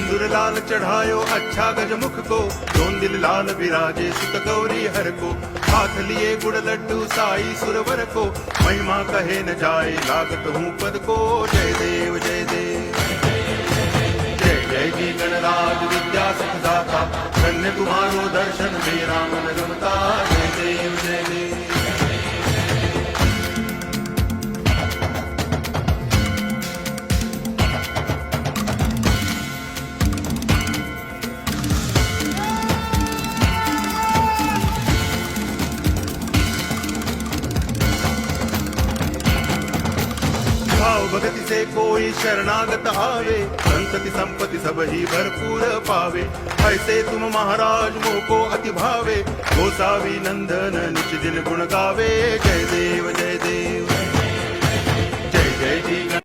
सिंदूर लाल चढ़ायो अच्छा गजमुख को, दोन दिल लाल विराजे सुत गौरी हर को, हाथ लिए गुड़ लड्डू साई सुरवर को, महिमा कहे न जाए लागत हूँ पद को। जय देव जय देव जय जय जी गणराज विद्या सुख दाता, धन्य तुम्हारो दर्शन मेरा मन रमता। जय देव जय देव भाव भगति से कोई शरणागत आवे, संतति संपत्ति सब ही भरपूर पावे। ऐसे तुम महाराज मोह को अति भावे, गोसावी नंदन निच दिन गुण गावे। जय देव जय देव जय जय जी